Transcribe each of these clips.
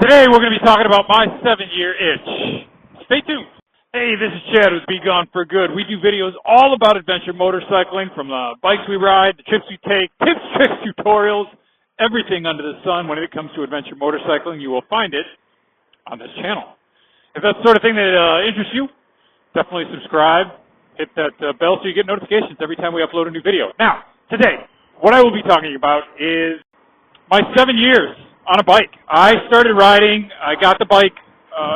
Today we're going to be talking about my 7-year itch. Stay tuned. Hey, this is Chad with BeGoneForGood. We do videos all about adventure motorcycling, from the bikes we ride, the trips we take, tips, tricks, tutorials, everything under the sun when it comes to adventure motorcycling. You will find it on this channel. If that's the sort of thing that interests you, definitely subscribe. Hit that bell so you get notifications every time we upload a new video. Now, today, what I will be talking about is my 7 years on a bike. I started riding. I got the bike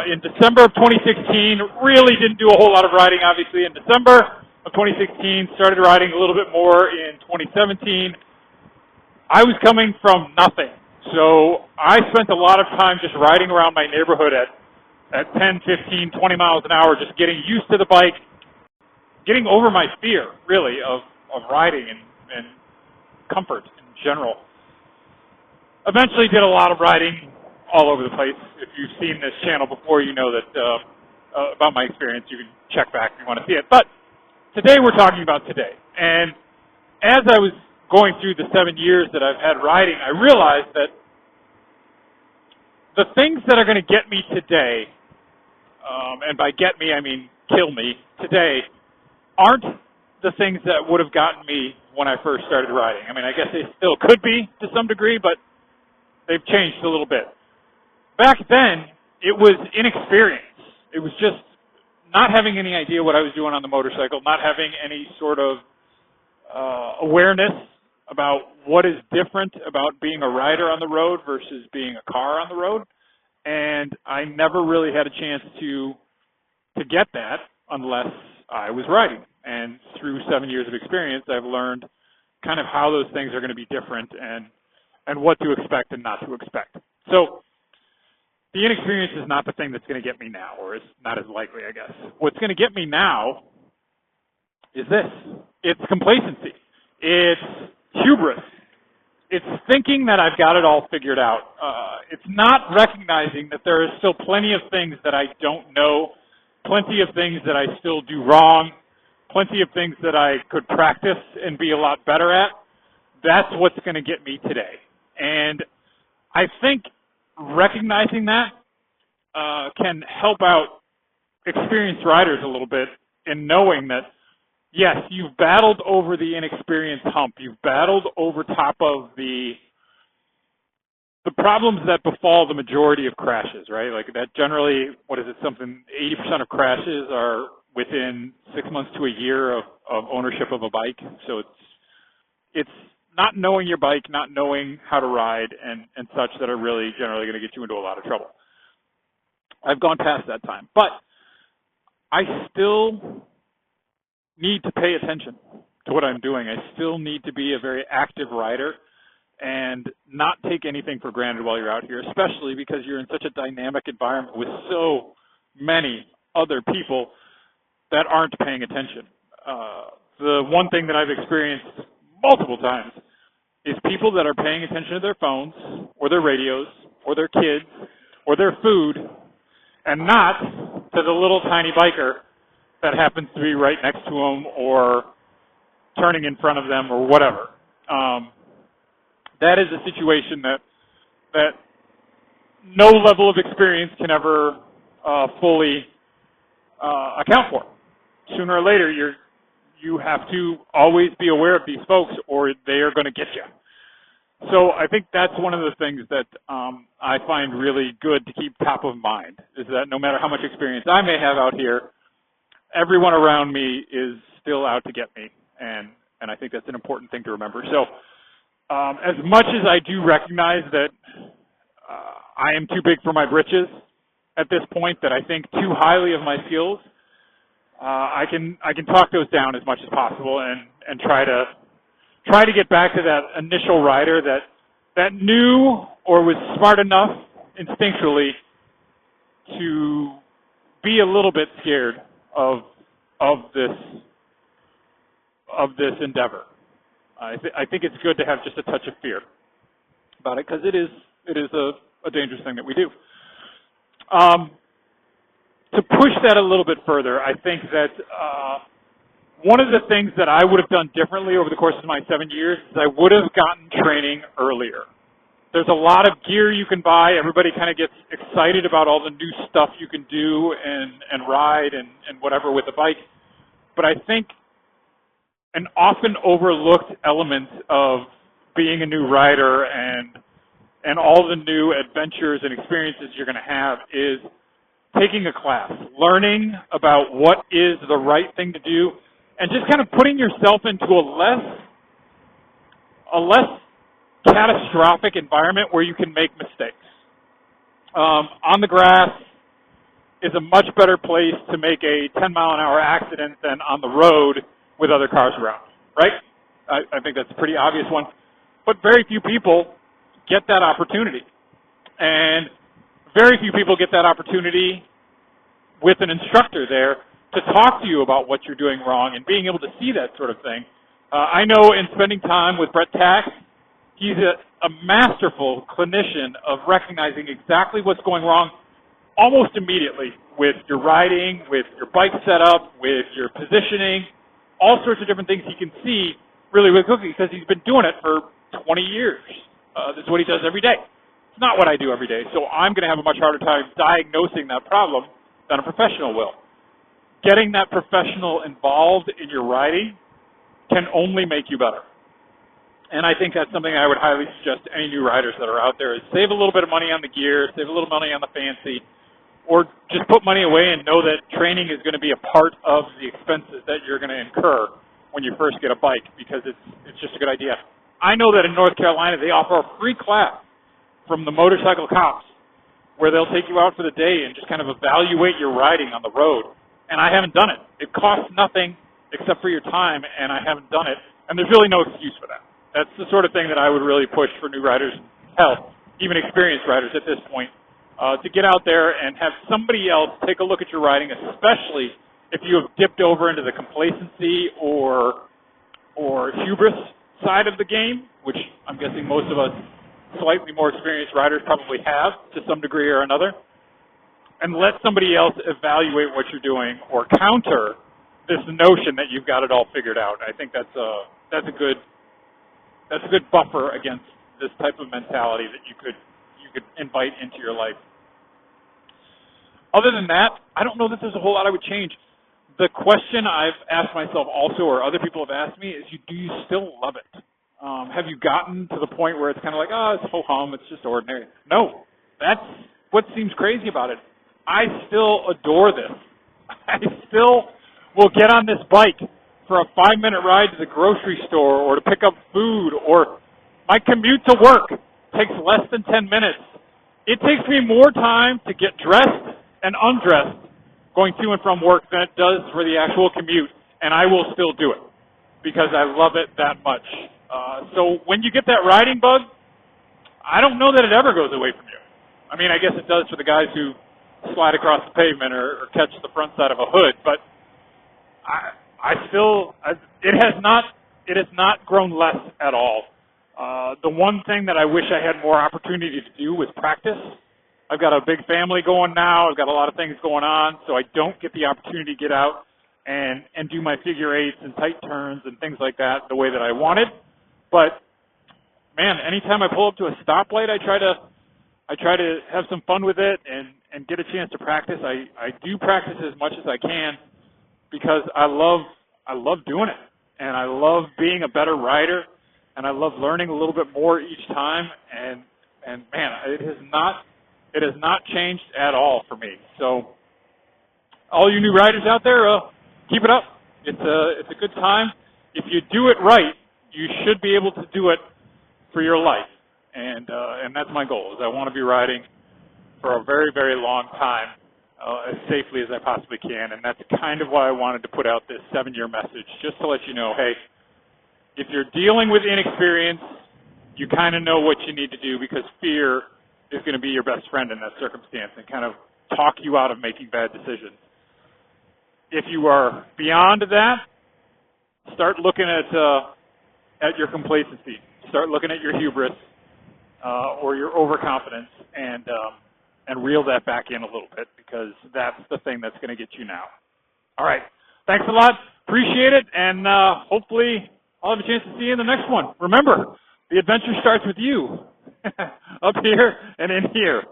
in December of 2016. Really didn't do a whole lot of riding, obviously, in December of 2016. Started riding a little bit more in 2017. I was coming from nothing. So I spent a lot of time just riding around my neighborhood at 10, 15, 20 miles an hour, just getting used to the bike, getting over my fear, really, of riding and comfort in general. Eventually did a lot of riding all over the place. If you've seen this channel before, you know that about my experience. You can check back if you want to see it. But today we're talking about today. And as I was going through the 7 years that I've had riding, I realized that the things that are going to get me today, and by get me I mean kill me today, aren't the things that would have gotten me when I first started riding. I mean, I guess they still could be to some degree, but they've changed a little bit. Back then, it was inexperience. It was just not having any idea what I was doing on the motorcycle, not having any sort of awareness about what is different about being a rider on the road versus being a car on the road. And I never really had a chance to get that unless I was riding. And through 7 years of experience, I've learned kind of how those things are going to be different and what to expect and not to expect. So the inexperience is not the thing that's going to get me now, or it's not as likely, I guess. What's going to get me now is this. It's complacency. It's hubris. It's thinking that I've got it all figured out. It's not recognizing that there are still plenty of things that I don't know, plenty of things that I still do wrong, plenty of things that I could practice and be a lot better at. That's what's going to get me today. And I think recognizing that can help out experienced riders a little bit in knowing that, yes, you've battled over the inexperienced hump. You've battled over top of the problems that befall the majority of crashes, right? Like that generally, 80% of crashes are within 6 months to a year of ownership of a bike. So it's not knowing your bike, not knowing how to ride and such that are really generally going to get you into a lot of trouble. I've gone past that time, but I still need to pay attention to what I'm doing. I still need to be a very active rider and not take anything for granted while you're out here, especially because you're in such a dynamic environment with so many other people that aren't paying attention. The one thing that I've experienced multiple times is people that are paying attention to their phones or their radios or their kids or their food and not to the little tiny biker that happens to be right next to them or turning in front of them or whatever. That is a situation that no level of experience can ever fully account for. Sooner or later, you have to always be aware of these folks or they are going to get you. So I think that's one of the things that I find really good to keep top of mind, is that no matter how much experience I may have out here, everyone around me is still out to get me. And I think that's an important thing to remember. So as much as I do recognize that I am too big for my britches at this point, that I think too highly of my skills, I can talk those down as much as possible and try to get back to that initial rider that knew or was smart enough instinctually to be a little bit scared of this endeavor. I think it's good to have just a touch of fear about it because it is a dangerous thing that we do. To push that a little bit further, I think that one of the things that I would have done differently over the course of my 7 years is I would have gotten training earlier. There's a lot of gear you can buy. Everybody kind of gets excited about all the new stuff you can do and ride and whatever with a bike. But I think an often overlooked element of being a new rider and all the new adventures and experiences you're going to have is taking a class, learning about what is the right thing to do, and just kind of putting yourself into a less catastrophic environment where you can make mistakes. On the grass is a much better place to make a 10-mile-an-hour accident than on the road with other cars around, right? I think that's a pretty obvious one. But very few people get that opportunity. And very few people get that opportunity with an instructor there to talk to you about what you're doing wrong and being able to see that sort of thing. I know in spending time with Brett Tack, he's a masterful clinician of recognizing exactly what's going wrong almost immediately with your riding, with your bike setup, with your positioning, all sorts of different things he can see really, really quickly because he's been doing it for 20 years. This is what he does every day. It's not what I do every day, so I'm going to have a much harder time diagnosing that problem than a professional will. Getting that professional involved in your riding can only make you better. And I think that's something I would highly suggest to any new riders that are out there is save a little bit of money on the gear, save a little money on the fancy, or just put money away and know that training is going to be a part of the expenses that you're going to incur when you first get a bike because it's just a good idea. I know that in North Carolina they offer a free class from the motorcycle cops where they'll take you out for the day and just kind of evaluate your riding on the road. And I haven't done it. It costs nothing except for your time, and I haven't done it. And there's really no excuse for that. That's the sort of thing that I would really push for new riders, hell, even experienced riders at this point, to get out there and have somebody else take a look at your riding, especially if you have dipped over into the complacency or hubris side of the game, which I'm guessing most of us slightly more experienced riders probably have to some degree or another, and let somebody else evaluate what you're doing or counter this notion that you've got it all figured out. I think that's a good buffer against this type of mentality that you could invite into your life. Other than that, I don't know that there's a whole lot I would change. The question I've asked myself also, or other people have asked me, is do you still love it? Have you gotten to the point where it's kind of like, oh, it's ho-hum, it's just ordinary? No, that's what seems crazy about it. I still adore this. I still will get on this bike for a 5-minute ride to the grocery store or to pick up food, or my commute to work takes less than 10 minutes. It takes me more time to get dressed and undressed going to and from work than it does for the actual commute, and I will still do it because I love it that much. So when you get that riding bug, I don't know that it ever goes away from you. I mean, I guess it does for the guys who slide across the pavement or catch the front side of a hood, but it has not grown less at all. The one thing that I wish I had more opportunity to do was practice. I've got a big family going now. I've got a lot of things going on, so I don't get the opportunity to get out and do my figure eights and tight turns and things like that the way that I wanted. But man, anytime I pull up to a stoplight, I try to have some fun with it and get a chance to practice. I do practice as much as I can because I love doing it, and I love being a better rider, and I love learning a little bit more each time. And man, it has not changed at all for me. So all you new riders out there, keep it up. It's a good time. If you do it right, you should be able to do it for your life. And that's my goal, is I want to be riding for a very, very long time as safely as I possibly can. And that's kind of why I wanted to put out this 7-year message, just to let you know, hey, if you're dealing with inexperience, you kind of know what you need to do, because fear is going to be your best friend in that circumstance and kind of talk you out of making bad decisions. If you are beyond that, start looking at your complacency. Start looking at your hubris or your overconfidence, and reel that back in a little bit, because that's the thing that's going to get you now. All right. Thanks a lot. Appreciate it, and hopefully I'll have a chance to see you in the next one. Remember, the adventure starts with you. Up here and in here.